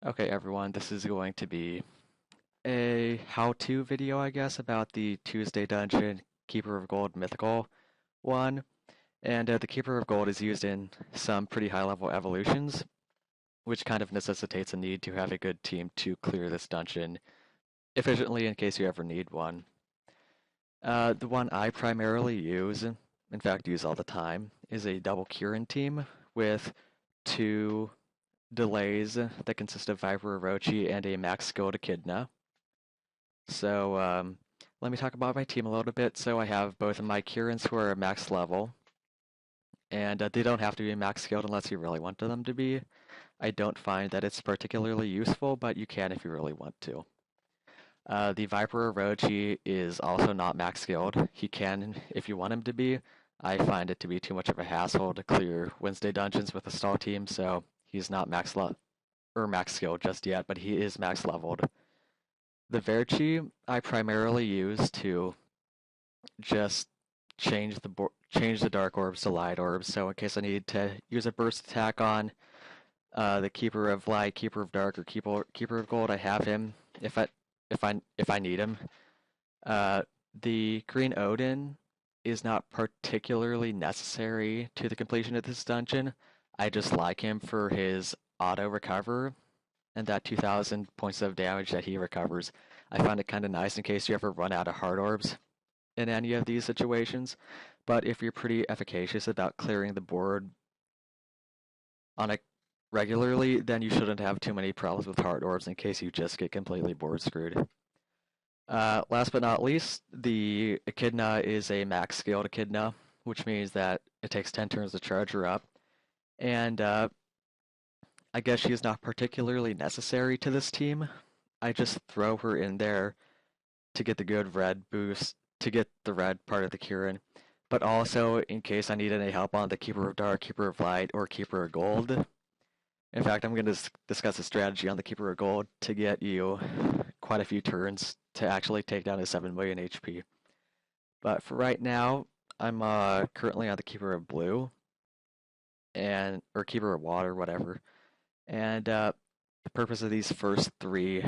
Okay, everyone, this is going to be a how-to video, I guess, about the Tuesday Dungeon Keeper of Gold Mythical one. And the Keeper of Gold is used in some pretty high-level evolutions, which kind of necessitates a need to have a good team to clear this dungeon efficiently in case you ever need one. The one I primarily use, in fact use all the time, is a double Kirin team with two delays that consist of Viper Orochi and a max skilled Echidna. So let me talk about my team a little bit. So I have both of my Kirins who are max level, and they don't have to be max skilled unless you really want them to be. I don't find that it's particularly useful, but you can if you really want to. The Viper Orochi is also not max skilled. He can if you want him to be. I find it to be too much of a hassle to clear Wednesday dungeons with a stall team, so he's not max skilled just yet, but he is max leveled. The Verchi I primarily use to just change the dark orbs to light orbs. So in case I need to use a burst attack on the Keeper of Light, Keeper of Dark, or Keeper of Gold, I have him if I need him. The Green Odin is not particularly necessary to the completion of this dungeon. I just like him for his auto recover and that 2,000 points of damage that he recovers. I find it kind of nice in case you ever run out of heart orbs in any of these situations. But if you're pretty efficacious about clearing the board on a regularly, then you shouldn't have too many problems with heart orbs in case you just get completely board screwed. Last but not least, the Echidna is a max scaled Echidna, which means that it takes 10 turns to charge her up. And I guess she is not particularly necessary to this team. I just throw her in there to get the good red boost, to get the red part of the Kirin, but also in case I need any help on the Keeper of Dark, Keeper of Light, or Keeper of Gold. In fact, I'm going to discuss a strategy on the Keeper of Gold to get you quite a few turns to actually take down a 7 million HP. But for right now, I'm currently on the Keeper of Blue, or Keeper of Water, whatever. And the purpose of these first three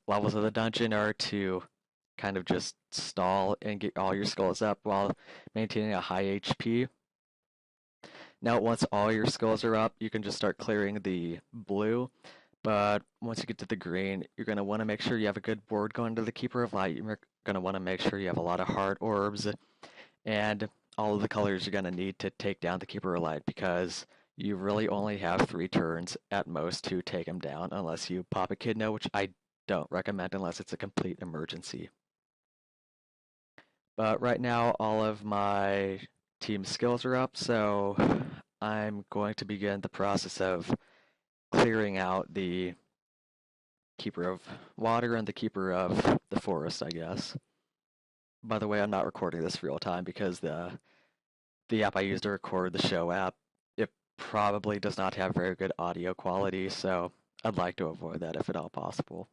levels of the dungeon are to kind of just stall and get all your skulls up while maintaining a high HP. Now, once all your skulls are up, you can just start clearing the blue. But once you get to the green, you're going to want to make sure you have a good board going to the Keeper of Light. You're going to want to make sure you have a lot of heart orbs and all of the colors you're going to need to take down the Keeper of Light, because you really only have 3 turns at most to take him down unless you pop Echidna, which I don't recommend unless it's a complete emergency. But right now, all of my team skills are up, so I'm going to begin the process of clearing out the Keeper of Water and the Keeper of the Forest, I guess. By the way, I'm not recording this real time because the app I use to record the show app, it probably does not have very good audio quality, so I'd like to avoid that if at all possible.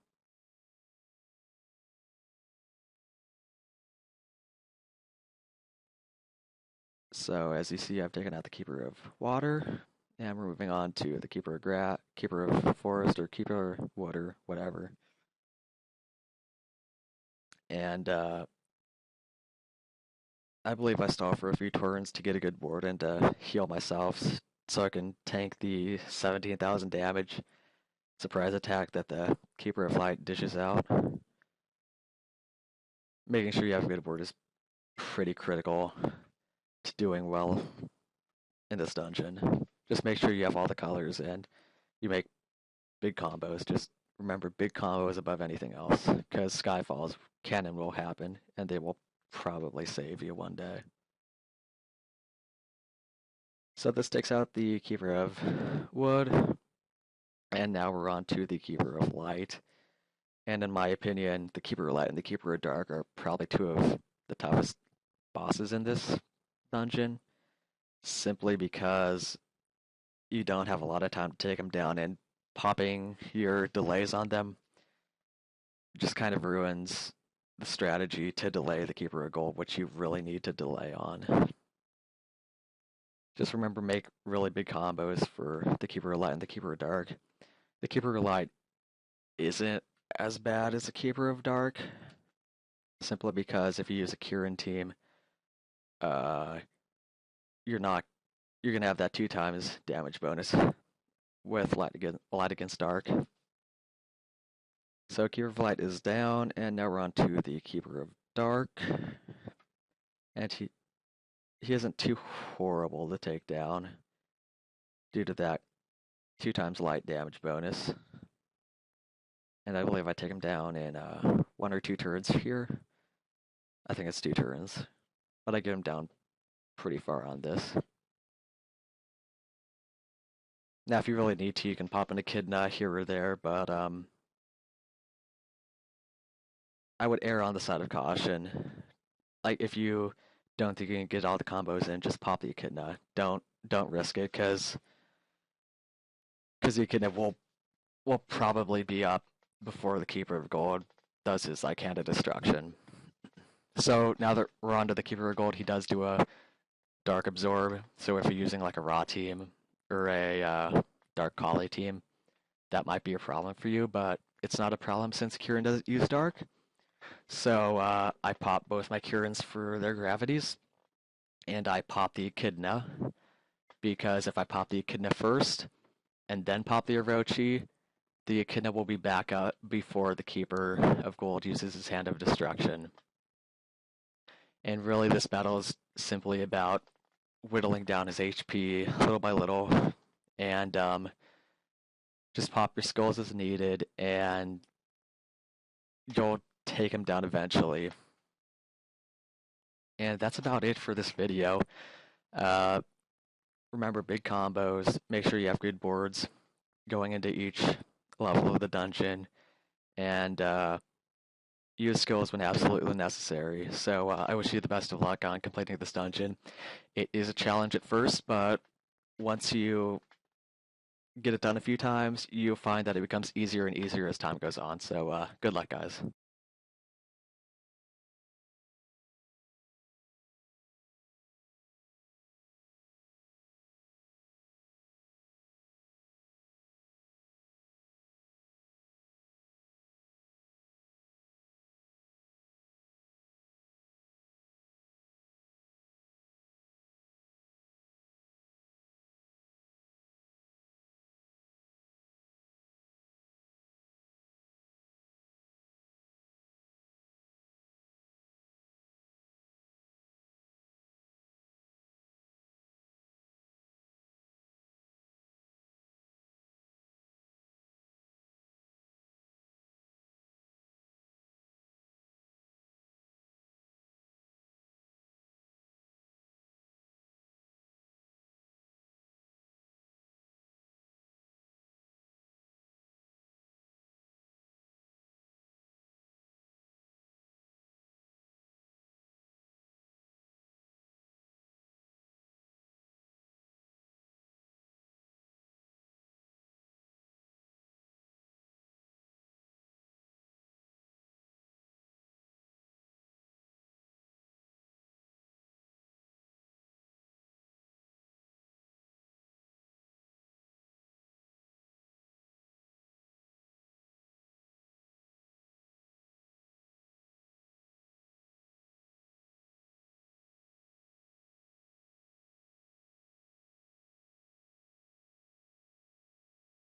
So as you see, I've taken out the Keeper of Water, and we're moving on to the Keeper of Keeper of Forest, or Keeper of Wood, or whatever. And I believe I stall for a few turns to get a good board and to heal myself so I can tank the 17,000 damage surprise attack that the Keeper of Light dishes out. Making sure you have a good board is pretty critical to doing well in this dungeon. Just make sure you have all the colors and you make big combos. Just remember, big combos above anything else, because Skyfalls can and will happen, and they will probably save you one day. So this takes out the Keeper of Wood, and now we're on to the Keeper of Light. And in my opinion, the Keeper of Light and the Keeper of Dark are probably two of the toughest bosses in this dungeon, simply because you don't have a lot of time to take them down, and popping your delays on them just kind of ruins the strategy to delay the Keeper of Gold, which you really need to delay on. Just remember, make really big combos for the Keeper of Light and the Keeper of Dark. The Keeper of Light isn't as bad as a Keeper of Dark, simply because if you use a Kirin team, uh, you're not you're gonna have that 2 times damage bonus with Light Against Dark. So Keeper of Light is down, and now we're on to the Keeper of Dark. And he isn't too horrible to take down due to that 2 times light damage bonus. And I believe I take him down in 1 or 2 turns here. I think it's 2 turns, but I get him down pretty far on this. Now, if you really need to, you can pop an Echidna here or there, but I would err on the side of caution. Like, if you don't think you can get all the combos in, just pop the Echidna. Don't risk it, because the Echidna will probably be up before the Keeper of Gold does his like Hand of Destruction. So now that we're on to the Keeper of Gold, he does do a Dark Absorb. So if you're using like a Raw team or a Dark Collie team, that might be a problem for you, but it's not a problem since Kirin doesn't use Dark. So I pop both my Kirins for their gravities, and I pop the Echidna, because if I pop the Echidna first and then pop the Orochi, the Echidna will be back up before the Keeper of Gold uses his Hand of Destruction. And really this battle is simply about whittling down his HP little by little, and just pop your skulls as needed, and you'll take him down eventually. And that's about it for this video. Remember, big combos, make sure you have good boards going into each level of the dungeon, and use skills when absolutely necessary. So I wish you the best of luck on completing this dungeon. It is a challenge at first, but once you get it done a few times, you'll find that it becomes easier and easier as time goes on. So good luck, guys.